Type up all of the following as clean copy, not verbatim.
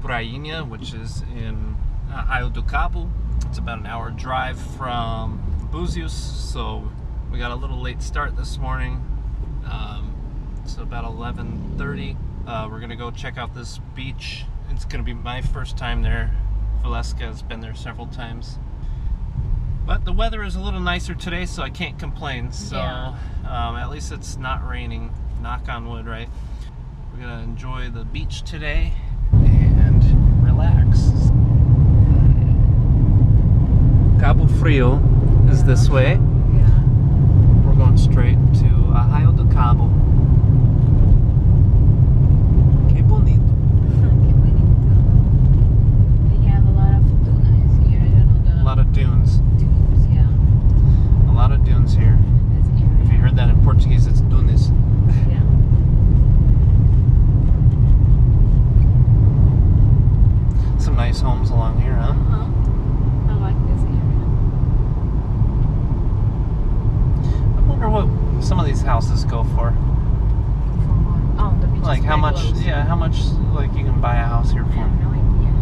Prainha, which is in Arraial do Cabo. It's about an hour drive from Búzios, so we got a little late start this morning. So about 11:30. We're gonna go check out this beach. It's gonna be my first time there. Valeska has been there several times. But the weather is a little nicer today, so I can't complain. So at least it's not raining. Knock on wood, right? We're gonna enjoy the beach today and relax. Cabo Frio is this way. Yeah. We're going straight to Arraial do Cabo. Que bonito. They have a lot of dunes here. I don't know. A lot of dunes. Dunes, yeah. A lot of dunes here. If you heard that in Portuguese, it's dunes. Yeah. Some nice homes along here, huh? I like this area. I wonder what some of these houses go for. Oh, the beach is Like how very much? close. Yeah, how much? Like you can buy a house here I for? have no idea.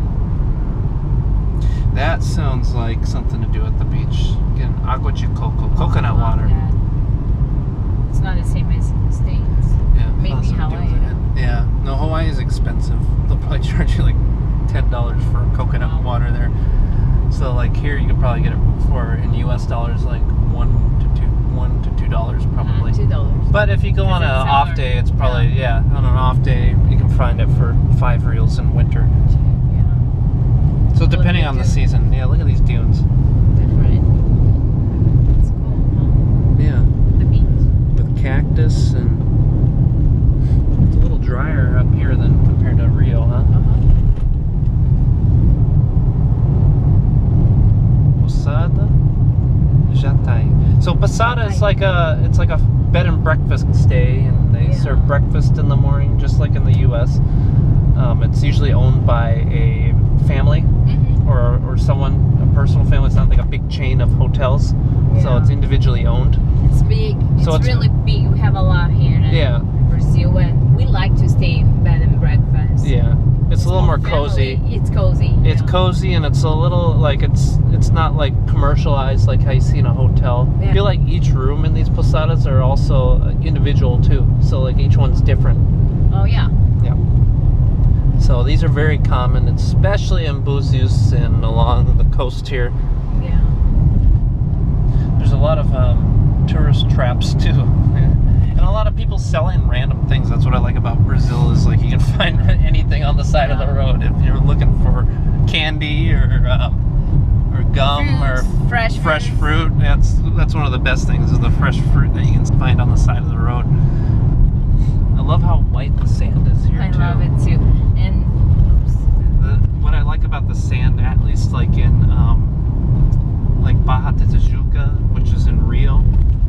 That sounds like something to do at the beach. Getting agua de coco, coconut water. Yeah. It's not the same as in the States. Yeah, Maybe awesome Hawaii. deals ahead. Yeah, no, Hawaii is expensive. They'll probably charge you like $10 for coconut Wow. water there. So like here, you could probably get it for in U.S. dollars like $1 to $2 probably. $2. But if you go on an Because it's off summer. day, it's probably on an off day you can find it for 5 reals in winter. Yeah. So depending on the dune. season, yeah. Look at these dunes. Different. It's cool, huh? Yeah, The beach. with cactus and it's a little drier up here than compared to Rio, huh? Posada Jataí. So Posada is like a bed and breakfast stay, and they serve breakfast in the morning, just like in the U.S. It's usually owned by a family or someone, a personal family. It's not like a big chain of hotels, so Yeah. it's individually owned. It's big. So It's it's- really big. We have a lot here in Brazil, and we like to stay in bed and breakfast. Yeah, it's a little more family. cozy. It's cozy. It's yeah. cozy, and it's a little like it's not like commercialized like how you see in a hotel. I Yeah. feel like each room in these posadas are also individual too. So like each one's different. Oh yeah. Yeah. So these are very common, especially in Búzios and along the coast here. Yeah. There's a lot of tourist traps too, and a lot of people selling random things. That's what I like about Brazil is like you can find anything on the side of the road if you're looking for candy or gum Fruits, or fresh fruit. That's one of the best things is the fresh fruit that you can find on the side of the road. I love how white the sand is here I too. love it too. And What I like about the sand, at least like in like Barra de Tijuca, which is in Rio,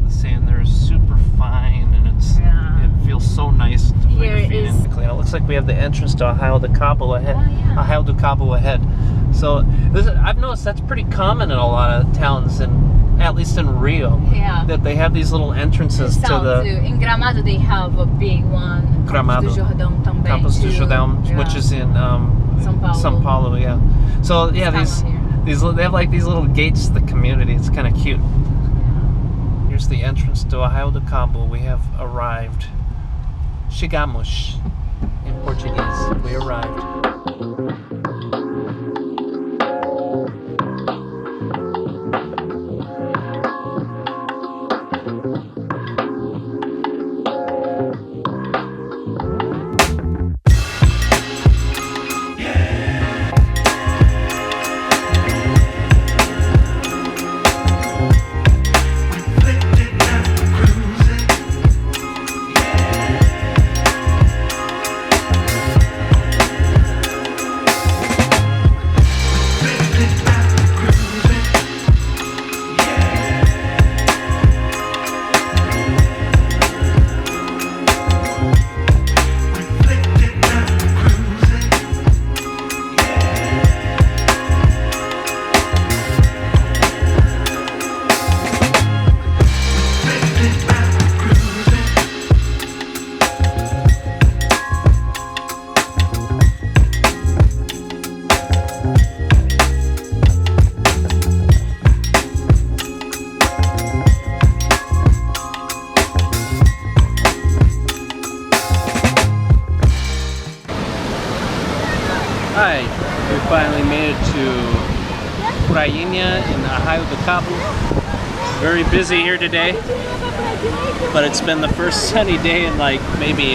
the sand there is super fine and it feels so nice to put Here your feet is- in. And it looks like we have the entrance to Arraial do Cabo ahead. Oh, yeah. Arraial do Cabo ahead. So I've noticed that's pretty common in a lot of towns, at least in Rio, yeah. that they have these little entrances to Sound the too. In Gramado they have a big one. Gramado. Campos do Jordão também. Campos do too. Jordão, Yeah. which is in São Paulo. Paulo, yeah. So yeah, It's common here. they have like these little gates to the community. It's kind of cute. Here's the entrance to Arraial do Cabo. We have arrived. Chegamos in Portuguese. We arrived. Hi, we finally made it to Prainha in Arraial do Cabo. Very busy here today, but it's been the first sunny day in like maybe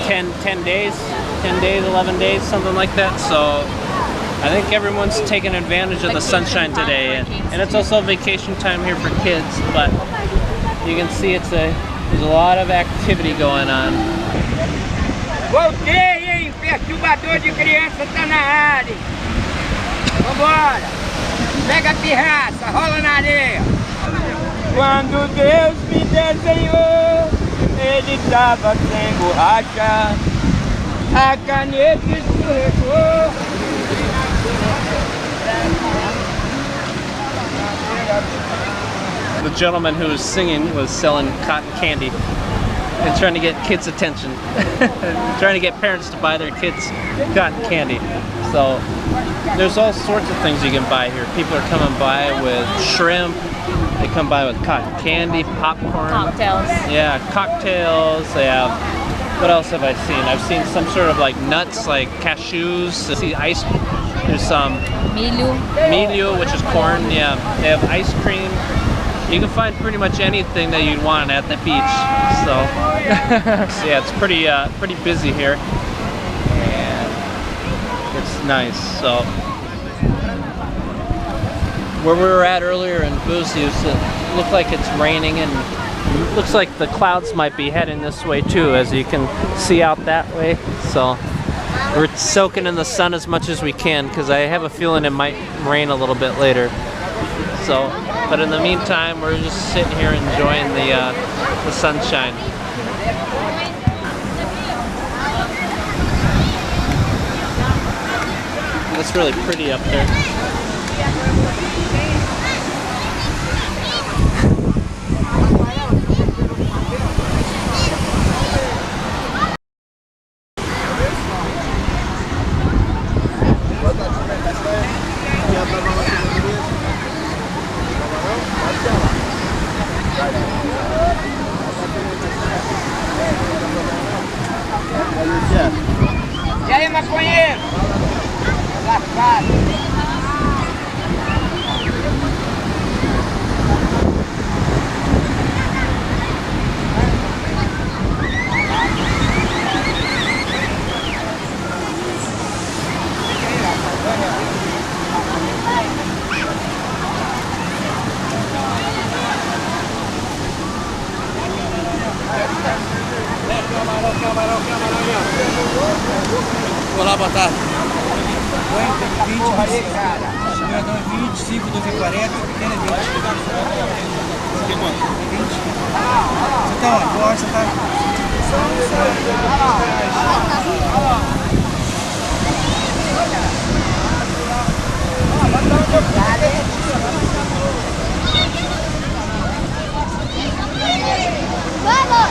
10 days, 11 days, something like that. So I think everyone's taking advantage of the sunshine today, and it's also vacation time here for kids. But you can see there's a lot of activity going on. Voltei, hein? Perturbador de criança tá na área. Vambora! Pega a pirraça, rola na areia. Quando Deus me desenhou, Ele tava sem borracha. A caneta escorregou. The gentleman who was singing was selling cotton candy and trying to get kids' attention. Trying to get parents to buy their kids cotton candy. So there's all sorts of things you can buy here. People are coming by with shrimp. They come by with cotton candy, popcorn. Cocktails. Yeah, cocktails. They have, what else have I seen? I've seen some sort of like nuts, like cashews. I see ice. There's some milho, which is corn. Yeah, they have ice cream. You can find pretty much anything that you'd want at the beach. So, so yeah, it's pretty busy here, and it's nice. So, where we were at earlier in Búzios, it looked like it's raining, and it looks like the clouds might be heading this way too, as you can see out that way. So, we're soaking in the sun as much as we can, because I have a feeling it might rain a little bit later. So, but in the meantime, we're just sitting here enjoying the sunshine. It's really pretty up there. E aí, maconheiro? Safado. Camarão. Olá, boa tarde. Põe 20, Grandão é 25, 12 é 40, pequeno é 20. Que quanto? 20. Você tá onde? Boa hora você tá? Vamos!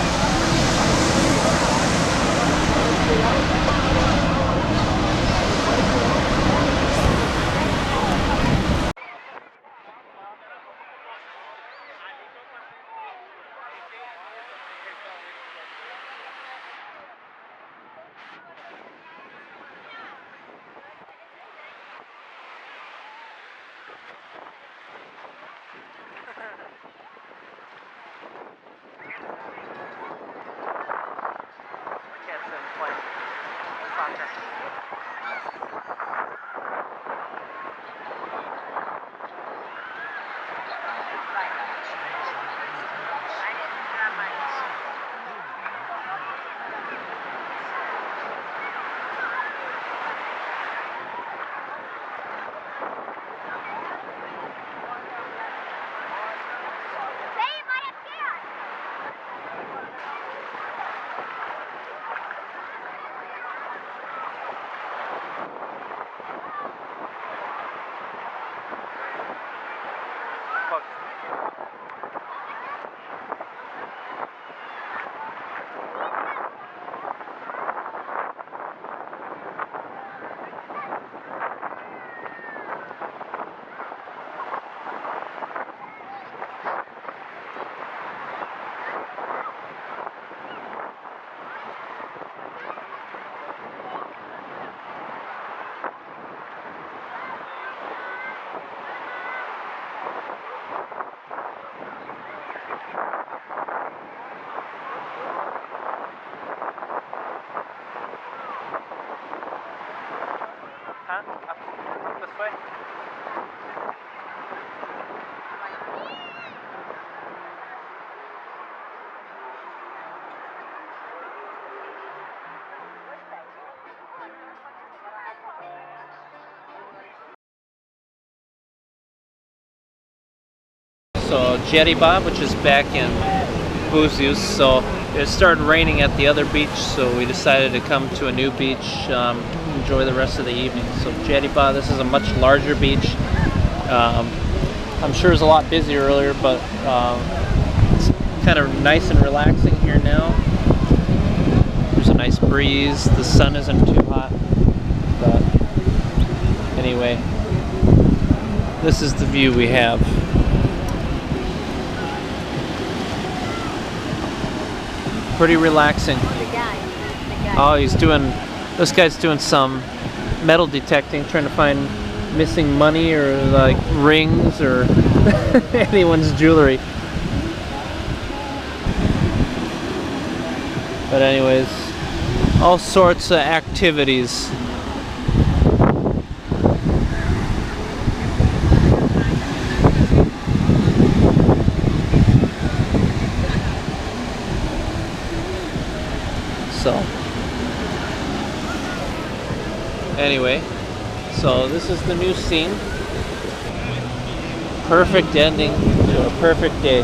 huh? Up this way? So Jetty Bob, which is back in Búzios, so it started raining at the other beach, so we decided to come to a new beach, enjoy the rest of the evening. So Jetty Bob, this is a much larger beach. I'm sure it was a lot busier earlier, but it's kind of nice and relaxing here now. There's a nice breeze, the sun isn't too hot, but anyway, this is the view we have. Pretty relaxing. Oh, this guy's doing some metal detecting, trying to find missing money or like rings or anyone's jewelry. But anyways, all sorts of activities. So, anyway, so this is the new scene. Perfect ending to a perfect day.